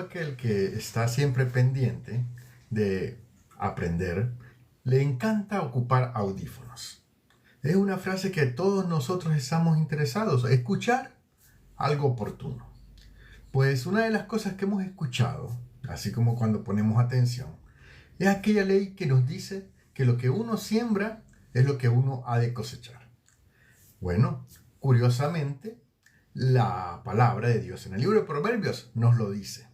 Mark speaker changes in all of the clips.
Speaker 1: aquel que está siempre pendiente de aprender, le encanta ocupar audífonos. Es una frase que todos nosotros estamos interesados, escuchar algo oportuno. Pues una de las cosas que hemos escuchado, así como cuando ponemos atención, es aquella ley que nos dice que lo que uno siembra es lo que uno ha de cosechar. Bueno, curiosamente, la palabra de Dios en el libro de Proverbios nos lo dice.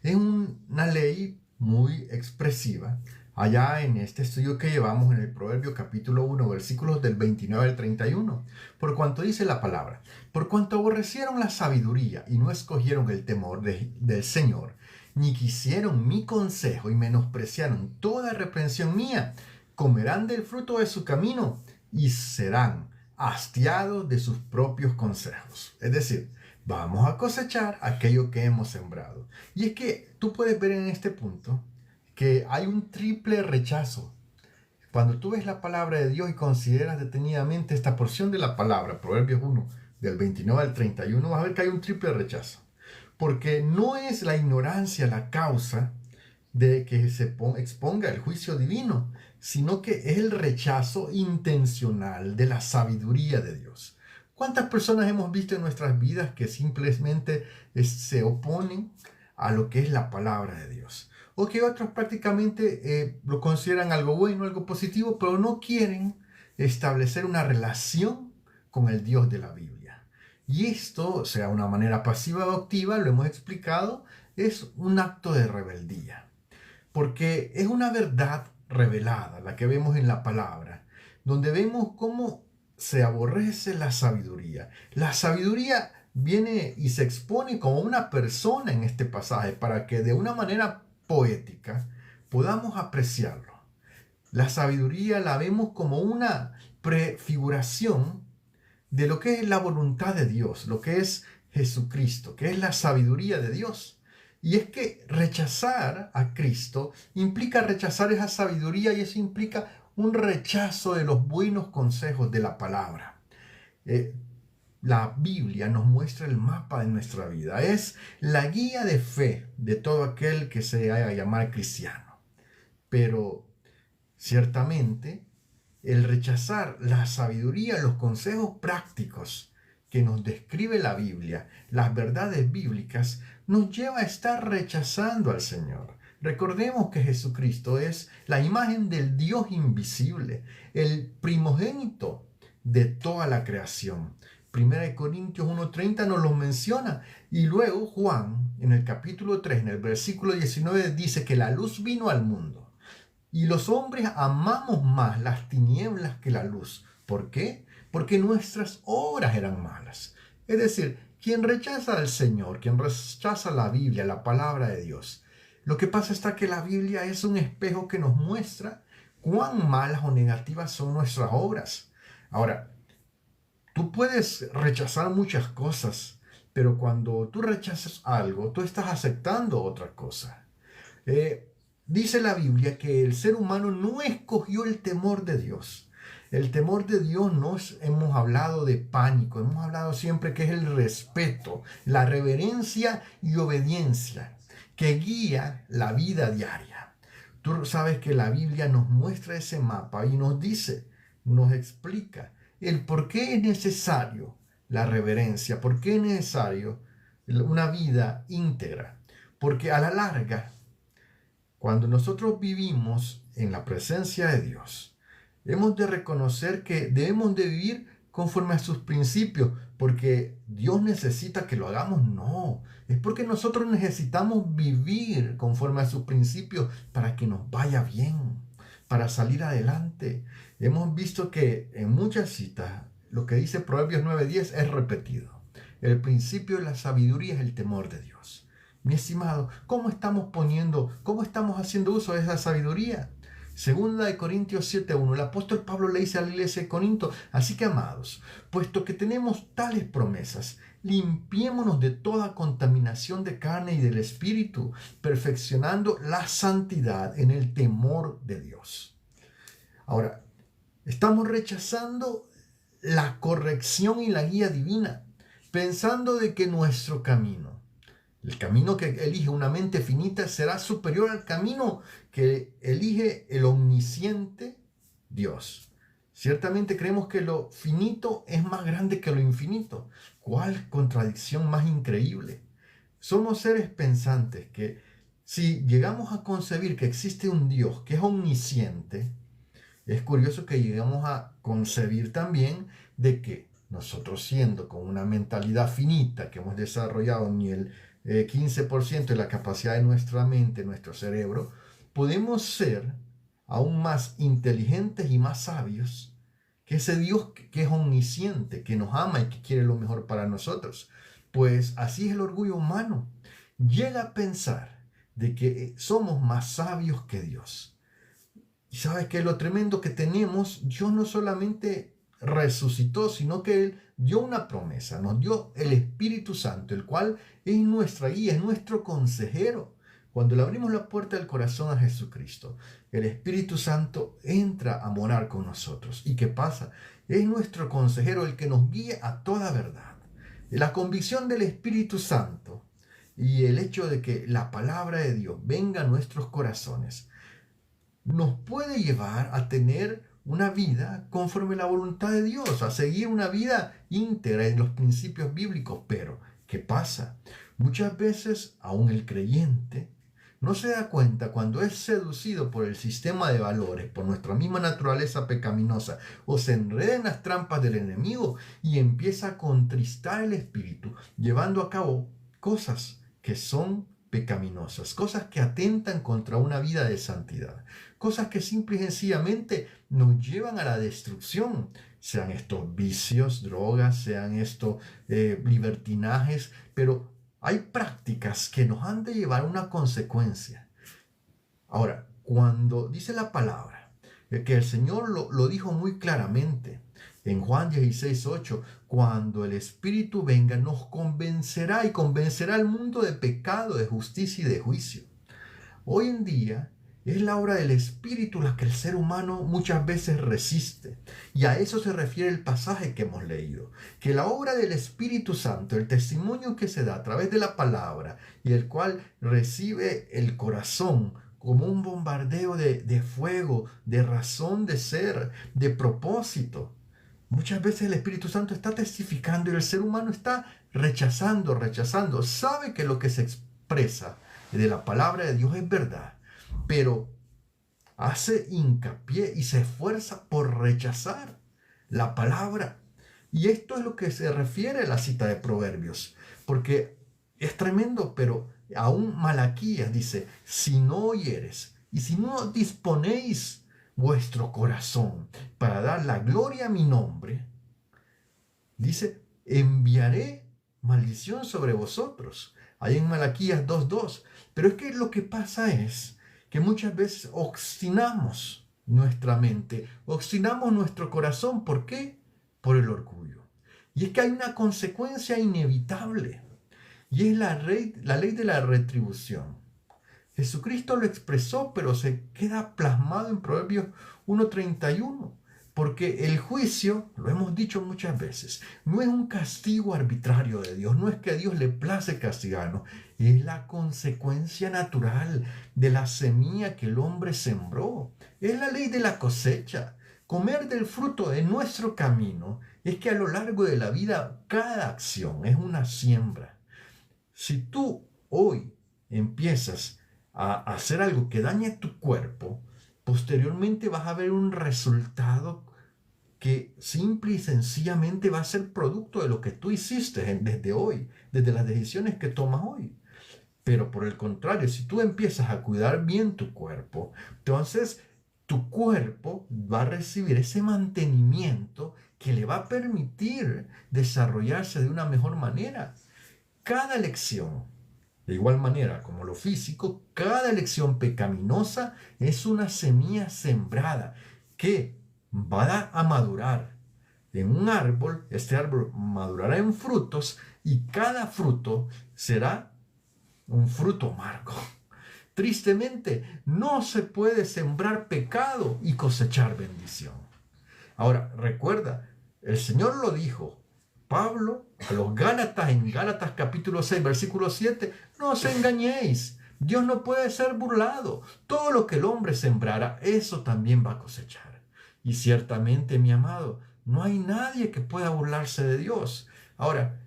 Speaker 1: Es una ley muy expresiva allá en este estudio que llevamos en el Proverbio capítulo 1, versículos del 29 al 31. Por cuanto dice la palabra, por cuanto aborrecieron la sabiduría y no escogieron el temor del Señor, ni quisieron mi consejo y menospreciaron toda reprensión mía, comerán del fruto de su camino y serán hastiados de sus propios consejos. Es decir, vamos a cosechar aquello que hemos sembrado. Y es que tú puedes ver en este punto que hay un triple rechazo. Cuando tú ves la palabra de Dios y consideras detenidamente esta porción de la palabra, Proverbios 1, del 29 al 31, vas a ver que hay un triple rechazo. Porque no es la ignorancia la causa de que se exponga el juicio divino, sino que es el rechazo intencional de la sabiduría de Dios. ¿Cuántas personas hemos visto en nuestras vidas que simplemente se oponen a lo que es la palabra de Dios? O que otros prácticamente lo consideran algo bueno, algo positivo, pero no quieren establecer una relación con el Dios de la Biblia. Y esto, sea una manera pasiva o activa, lo hemos explicado, es un acto de rebeldía. Porque es una verdad revelada, la que vemos en la palabra, donde vemos cómo se aborrece la sabiduría. La sabiduría viene y se expone como una persona en este pasaje para que de una manera poética podamos apreciarlo. La sabiduría la vemos como una prefiguración de lo que es la voluntad de Dios, lo que es Jesucristo, que es la sabiduría de Dios. Y es que rechazar a Cristo implica rechazar esa sabiduría y eso implica un rechazo de los buenos consejos de la palabra. La Biblia nos muestra el mapa de nuestra vida. Es la guía de fe de todo aquel que se haga llamar cristiano. Pero ciertamente el rechazar la sabiduría, los consejos prácticos que nos describe la Biblia, las verdades bíblicas, nos lleva a estar rechazando al Señor. Recordemos que Jesucristo es la imagen del Dios invisible, el primogénito de toda la creación. Primera de Corintios 1:30 nos lo menciona. Y luego Juan, en el capítulo 3, en el versículo 19, dice que la luz vino al mundo. Y los hombres amamos más las tinieblas que la luz. ¿Por qué? Porque nuestras obras eran malas. Es decir, quien rechaza al Señor, quien rechaza la Biblia, la palabra de Dios, lo que pasa está que la Biblia es un espejo que nos muestra cuán malas o negativas son nuestras obras. Ahora, tú puedes rechazar muchas cosas, pero cuando tú rechazas algo, tú estás aceptando otra cosa. Dice la Biblia que el ser humano no escogió el temor de Dios. El temor de Dios no hemos hablado de pánico, hemos hablado siempre que es el respeto, la reverencia y obediencia que guía la vida diaria. Tú sabes que la Biblia nos muestra ese mapa y nos dice, nos explica el por qué es necesario la reverencia, por qué es necesario una vida íntegra. Porque a la larga, cuando nosotros vivimos en la presencia de Dios, hemos de reconocer que debemos de vivir conforme a sus principios, porque Dios necesita que lo hagamos. No, es porque nosotros necesitamos vivir conforme a sus principios para que nos vaya bien, para salir adelante. Hemos visto que en muchas citas lo que dice Proverbios 9:10 es repetido. El principio de la sabiduría es el temor de Dios. Mi estimado, ¿cómo estamos haciendo uso de esa sabiduría? Segunda de Corintios 7:1, el apóstol Pablo le dice a la iglesia de Corinto, así que amados, puesto que tenemos tales promesas, limpiémonos de toda contaminación de carne y del espíritu, perfeccionando la santidad en el temor de Dios. Ahora, estamos rechazando la corrección y la guía divina, pensando de que nuestro camino, El camino que elige una mente finita será superior al camino que elige el omnisciente Dios. Ciertamente creemos que lo finito es más grande que lo infinito. ¿Cuál contradicción más increíble? Somos seres pensantes que si llegamos a concebir que existe un Dios que es omnisciente, es curioso que llegamos a concebir también de que nosotros siendo con una mentalidad finita que hemos desarrollado ni el 15% de la capacidad de nuestra mente, nuestro cerebro, podemos ser aún más inteligentes y más sabios que ese Dios que es omnisciente, que nos ama y que quiere lo mejor para nosotros. Pues así es el orgullo humano. Llega a pensar de que somos más sabios que Dios. Y sabes que lo tremendo que tenemos, Dios no solamente resucitó, sino que Él dio una promesa, nos dio el Espíritu Santo, el cual es nuestra guía, es nuestro consejero. Cuando le abrimos la puerta del corazón a Jesucristo, el Espíritu Santo entra a morar con nosotros. ¿Y qué pasa? Es nuestro consejero el que nos guía a toda verdad. La convicción del Espíritu Santo y el hecho de que la palabra de Dios venga a nuestros corazones nos puede llevar a tener una vida conforme a la voluntad de Dios, a seguir una vida íntegra en los principios bíblicos. Pero, ¿qué pasa? Muchas veces, aún el creyente no se da cuenta cuando es seducido por el sistema de valores, por nuestra misma naturaleza pecaminosa, o se enreda en las trampas del enemigo y empieza a contristar el espíritu, llevando a cabo cosas que son pecaminosas, cosas que atentan contra una vida de santidad, cosas que simple y sencillamente nos llevan a la destrucción, sean estos vicios, drogas, sean estos libertinajes, pero hay prácticas que nos han de llevar a una consecuencia. Ahora, cuando dice la palabra, que el Señor lo dijo muy claramente en Juan 16:8, cuando el Espíritu venga nos convencerá y convencerá al mundo de pecado, de justicia y de juicio. Hoy en día es la obra del Espíritu la que el ser humano muchas veces resiste. Y a eso se refiere el pasaje que hemos leído. Que la obra del Espíritu Santo, el testimonio que se da a través de la palabra y el cual recibe el corazón como un bombardeo de fuego, de razón de ser, de propósito. Muchas veces el Espíritu Santo está testificando y el ser humano está rechazando. Sabe que lo que se expresa de la palabra de Dios es verdad, pero hace hincapié y se esfuerza por rechazar la palabra. Y esto es lo que se refiere a la cita de Proverbios, porque es tremendo, pero aún Malaquías dice, si no oyeres y si no disponéis vuestro corazón para dar la gloria a mi nombre, dice, enviaré maldición sobre vosotros. Ahí en Malaquías 2:2. Pero es que lo que pasa es que muchas veces obstinamos nuestra mente, obstinamos nuestro corazón. ¿Por qué? Por el orgullo. Y es que hay una consecuencia inevitable. Y es la ley de la retribución. Jesucristo lo expresó, pero se queda plasmado en Proverbios 1:31. Porque el juicio, lo hemos dicho muchas veces, no es un castigo arbitrario de Dios, no es que a Dios le place castigarnos, es la consecuencia natural de la semilla que el hombre sembró. Es la ley de la cosecha. Comer del fruto de nuestro camino es que a lo largo de la vida cada acción es una siembra. Si tú hoy empiezas a hacer algo que dañe tu cuerpo, posteriormente vas a ver un resultado que simple y sencillamente va a ser producto de lo que tú hiciste desde hoy, desde las decisiones que tomas hoy. Pero por el contrario, si tú empiezas a cuidar bien tu cuerpo, entonces tu cuerpo va a recibir ese mantenimiento que le va a permitir desarrollarse de una mejor manera. Cada elección, de igual manera como lo físico, cada elección pecaminosa es una semilla sembrada que va a madurar en un árbol. Este árbol madurará en frutos y cada fruto será un fruto amargo. Tristemente, no se puede sembrar pecado y cosechar bendición. Ahora, recuerda, el Señor lo dijo, Pablo a los Gálatas en Gálatas capítulo 6 versículo 7, no os engañéis, Dios no puede ser burlado, todo lo que el hombre sembrara, eso también va a cosechar. Y ciertamente, mi amado, no hay nadie que pueda burlarse de Dios. Ahora,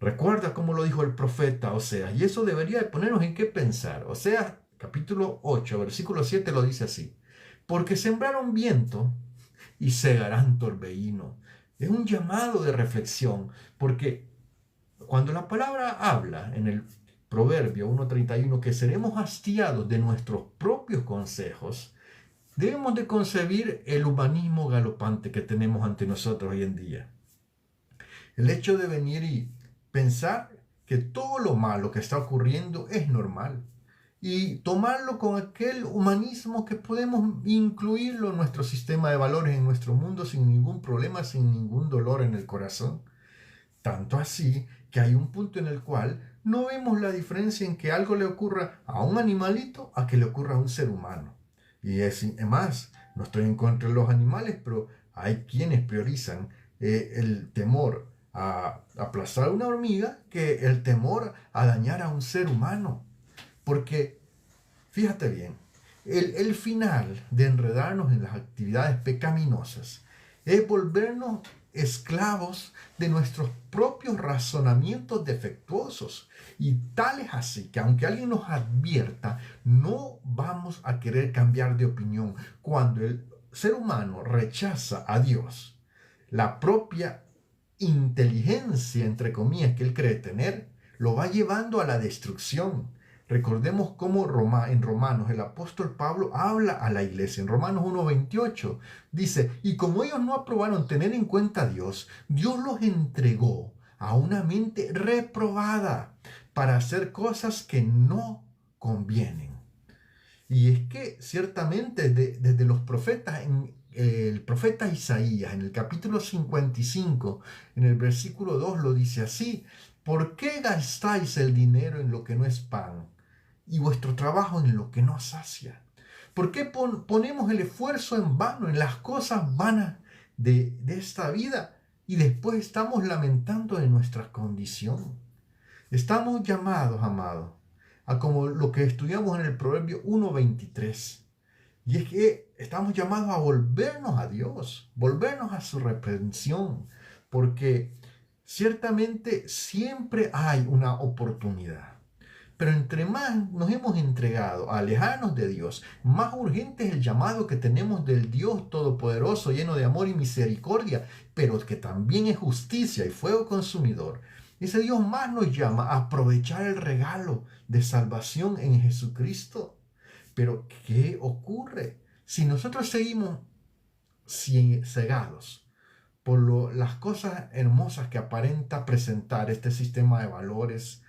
Speaker 1: recuerda cómo lo dijo el profeta Oseas, y eso debería de ponernos en qué pensar. Oseas capítulo 8 versículo 7 lo dice así, porque sembraron viento y segarán torbellino. Es un llamado de reflexión, porque cuando la palabra habla en el Proverbio 1:31 que seremos hastiados de nuestros propios consejos, debemos de concebir el humanismo galopante que tenemos ante nosotros hoy en día. El hecho de venir y pensar que todo lo malo que está ocurriendo es normal y tomarlo con aquel humanismo que podemos incluirlo en nuestro sistema de valores, en nuestro mundo sin ningún problema, sin ningún dolor en el corazón. Tanto así que hay un punto en el cual no vemos la diferencia en que algo le ocurra a un animalito a que le ocurra a un ser humano. Y es más, no estoy en contra de los animales, pero hay quienes priorizan el temor a aplastar a una hormiga que el temor a dañar a un ser humano. Porque, fíjate bien, el final de enredarnos en las actividades pecaminosas es volvernos esclavos de nuestros propios razonamientos defectuosos. Y tal es así que aunque alguien nos advierta, no vamos a querer cambiar de opinión. Cuando el ser humano rechaza a Dios, la propia inteligencia, entre comillas, que él cree tener, lo va llevando a la destrucción. Recordemos cómo en Romanos el apóstol Pablo habla a la iglesia. En Romanos 1:28 dice, y como ellos no aprobaron tener en cuenta a Dios, Dios los entregó a una mente reprobada para hacer cosas que no convienen. Y es que ciertamente desde los profetas, el profeta Isaías, en el capítulo 55, en el versículo 2, lo dice así, ¿por qué gastáis el dinero en lo que no es pan y vuestro trabajo en lo que no sacia? ¿Por qué ponemos el esfuerzo en vano en las cosas vanas de esta vida y después estamos lamentando de nuestra condición? Estamos llamados, amados, a como lo que estudiamos en el Proverbio 1:23. Y es que estamos llamados a volvernos a Dios, volvernos a su reprensión, porque ciertamente siempre hay una oportunidad. Pero entre más nos hemos entregado a alejarnos de Dios, más urgente es el llamado que tenemos del Dios Todopoderoso, lleno de amor y misericordia, pero que también es justicia y fuego consumidor. Ese Dios más nos llama a aprovechar el regalo de salvación en Jesucristo. Pero, ¿qué ocurre? Si nosotros seguimos cegados por las cosas hermosas que aparenta presentar este sistema de valores,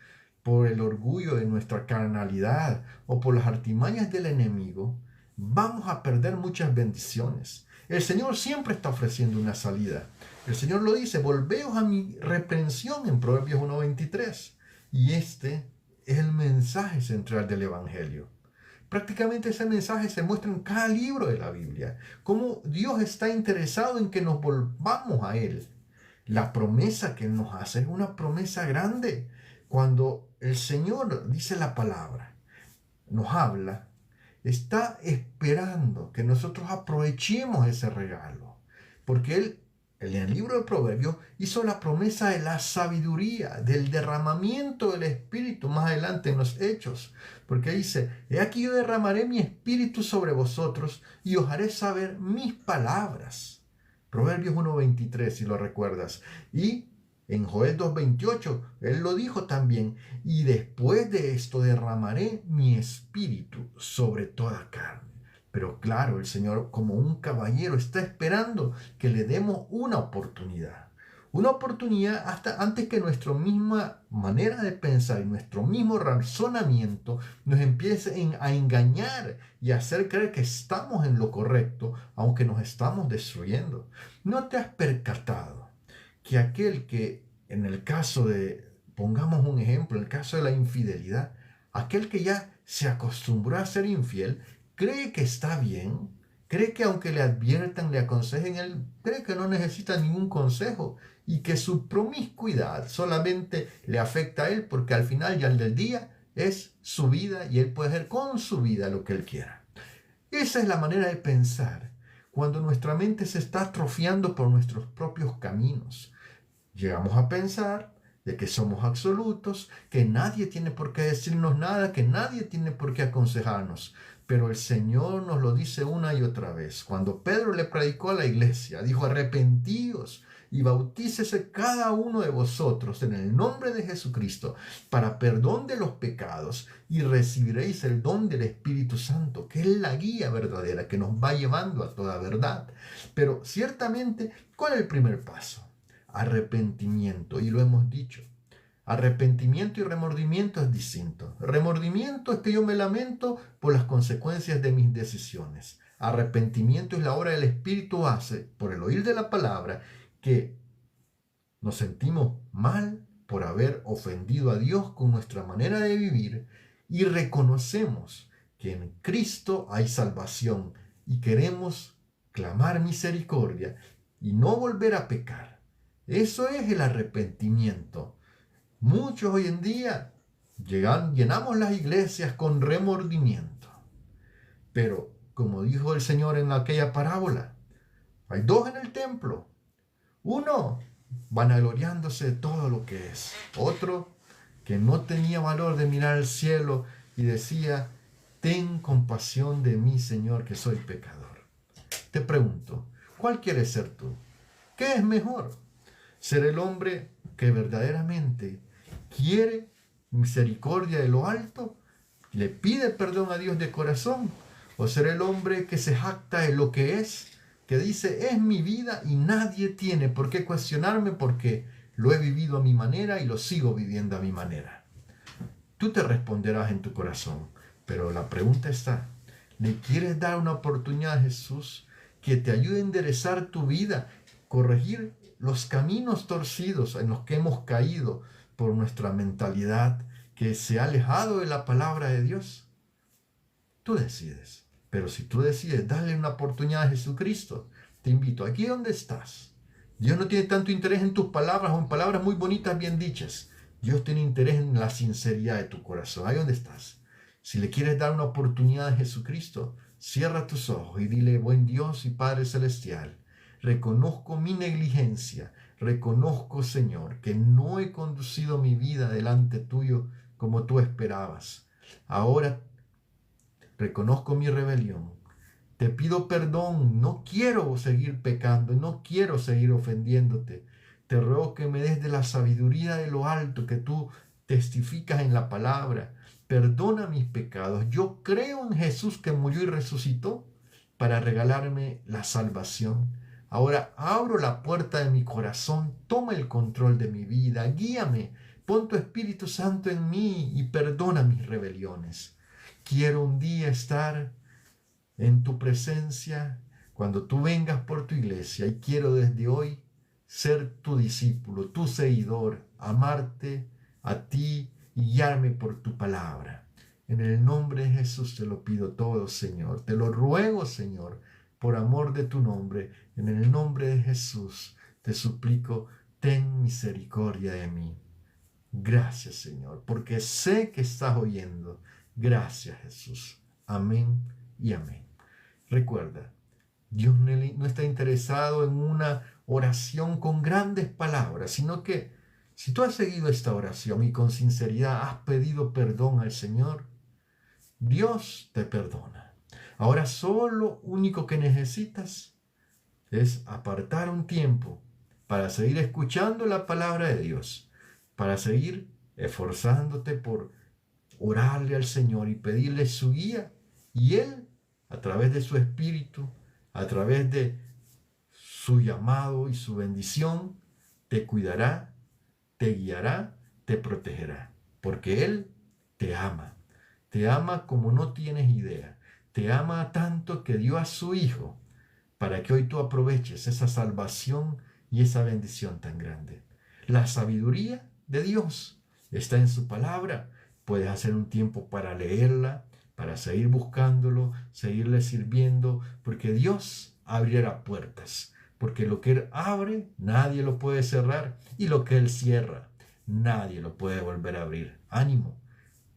Speaker 1: por el orgullo de nuestra carnalidad o por las artimañas del enemigo, vamos a perder muchas bendiciones. El Señor siempre está ofreciendo una salida. El Señor lo dice, volveos a mi reprensión en Proverbios 1:23. Y este es el mensaje central del Evangelio. Prácticamente ese mensaje se muestra en cada libro de la Biblia. Cómo Dios está interesado en que nos volvamos a Él. La promesa que Él nos hace es una promesa grande. Cuando el Señor dice la palabra, nos habla, está esperando que nosotros aprovechemos ese regalo. Porque Él, en el libro de Proverbios, hizo la promesa de la sabiduría, del derramamiento del Espíritu más adelante en los Hechos. Porque dice, he aquí yo derramaré mi Espíritu sobre vosotros y os haré saber mis palabras. Proverbios 1:23, si lo recuerdas. Y en Joel 2:28, él lo dijo también, y después de esto derramaré mi espíritu sobre toda carne. Pero claro, el Señor como un caballero está esperando que le demos una oportunidad. Una oportunidad hasta antes que nuestra misma manera de pensar y nuestro mismo razonamiento nos empiece a engañar y a hacer creer que estamos en lo correcto, aunque nos estamos destruyendo. ¿No te has percatado que aquel que, en el caso de, pongamos un ejemplo, en el caso de la infidelidad, aquel que ya se acostumbró a ser infiel, cree que está bien, cree que aunque le adviertan, le aconsejen, él cree que no necesita ningún consejo y que su promiscuidad solamente le afecta a él porque al final ya el del día es su vida y él puede hacer con su vida lo que él quiera. Esa es la manera de pensar cuando nuestra mente se está atrofiando por nuestros propios caminos. Llegamos a pensar de que somos absolutos, que nadie tiene por qué decirnos nada, que nadie tiene por qué aconsejarnos. Pero el Señor nos lo dice una y otra vez. Cuando Pedro le predicó a la iglesia, dijo: arrepentíos y bautícese cada uno de vosotros en el nombre de Jesucristo para perdón de los pecados y recibiréis el don del Espíritu Santo, que es la guía verdadera que nos va llevando a toda verdad. Pero ciertamente, ¿cuál es el primer paso? Arrepentimiento, y lo hemos dicho. Arrepentimiento y remordimiento es distinto. Remordimiento es que yo me lamento por las consecuencias de mis decisiones. Arrepentimiento es la obra del Espíritu hace, por el oír de la palabra, que nos sentimos mal por haber ofendido a Dios con nuestra manera de vivir y reconocemos que en Cristo hay salvación y queremos clamar misericordia y no volver a pecar. Eso es el arrepentimiento. Muchos hoy en día llenamos las iglesias con remordimiento. Pero, como dijo el Señor en aquella parábola, hay dos en el templo. Uno, vanagloriándose de todo lo que es. Otro, que no tenía valor de mirar al cielo y decía: ten compasión de mí, Señor, que soy pecador. Te pregunto, ¿cuál quieres ser tú? ¿Qué es mejor? ¿Ser el hombre que verdaderamente quiere misericordia de lo alto, le pide perdón a Dios de corazón, o ser el hombre que se jacta de lo que es, que dice: es mi vida y nadie tiene por qué cuestionarme porque lo he vivido a mi manera y lo sigo viviendo a mi manera? Tú te responderás en tu corazón, pero la pregunta está: ¿le quieres dar una oportunidad a Jesús que te ayude a enderezar tu vida, corregir los caminos torcidos en los que hemos caído por nuestra mentalidad que se ha alejado de la palabra de Dios? Tú decides. Pero si tú decides darle una oportunidad a Jesucristo, te invito aquí donde estás. Dios no tiene tanto interés en tus palabras o en palabras muy bonitas bien dichas. Dios tiene interés en la sinceridad de tu corazón. Ahí donde estás. Si le quieres dar una oportunidad a Jesucristo, cierra tus ojos y dile: buen Dios y Padre Celestial, reconozco mi negligencia. Reconozco, Señor, que no he conducido mi vida delante tuyo como tú esperabas. Ahora reconozco mi rebelión. Te pido perdón. No quiero seguir pecando. No quiero seguir ofendiéndote. Te ruego que me des de la sabiduría de lo alto que tú testificas en la palabra. Perdona mis pecados. Yo creo en Jesús que murió y resucitó para regalarme la salvación. Ahora abro la puerta de mi corazón, toma el control de mi vida, guíame, pon tu Espíritu Santo en mí y perdona mis rebeliones. Quiero un día estar en tu presencia cuando tú vengas por tu iglesia y quiero desde hoy ser tu discípulo, tu seguidor, amarte a ti y guiarme por tu palabra. En el nombre de Jesús te lo pido todo, Señor. Te lo ruego, Señor, por amor de tu nombre. En el nombre de Jesús te suplico: ten misericordia de mí. Gracias, Señor, porque sé que estás oyendo. Gracias, Jesús. Amén y amén. Recuerda, Dios no está interesado en una oración con grandes palabras, sino que si tú has seguido esta oración y con sinceridad has pedido perdón al Señor, Dios te perdona. Ahora solo único que necesitas es apartar un tiempo para seguir escuchando la palabra de Dios, para seguir esforzándote por orarle al Señor y pedirle su guía, y Él, a través de su Espíritu, a través de su llamado y su bendición, te cuidará, te guiará, te protegerá, porque Él te ama como no tienes idea, te ama tanto que dio a su Hijo para que hoy tú aproveches esa salvación y esa bendición tan grande. La sabiduría de Dios está en su palabra. Puedes hacer un tiempo para leerla, para seguir buscándolo, seguirle sirviendo, porque Dios abrirá puertas. porque lo que Él abre, nadie lo puede cerrar, y lo que Él cierra, nadie lo puede volver a abrir. Ánimo,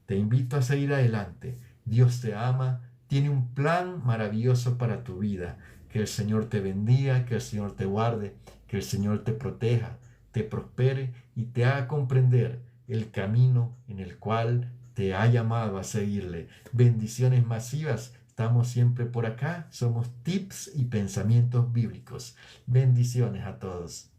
Speaker 1: te invito a seguir adelante. Dios te ama, tiene un plan maravilloso para tu vida. Que el Señor te bendiga, que el Señor te guarde, que el Señor te proteja, te prospere y te haga comprender el camino en el cual te ha llamado a seguirle. Bendiciones masivas. Estamos siempre por acá. Somos tips y pensamientos bíblicos. Bendiciones a todos.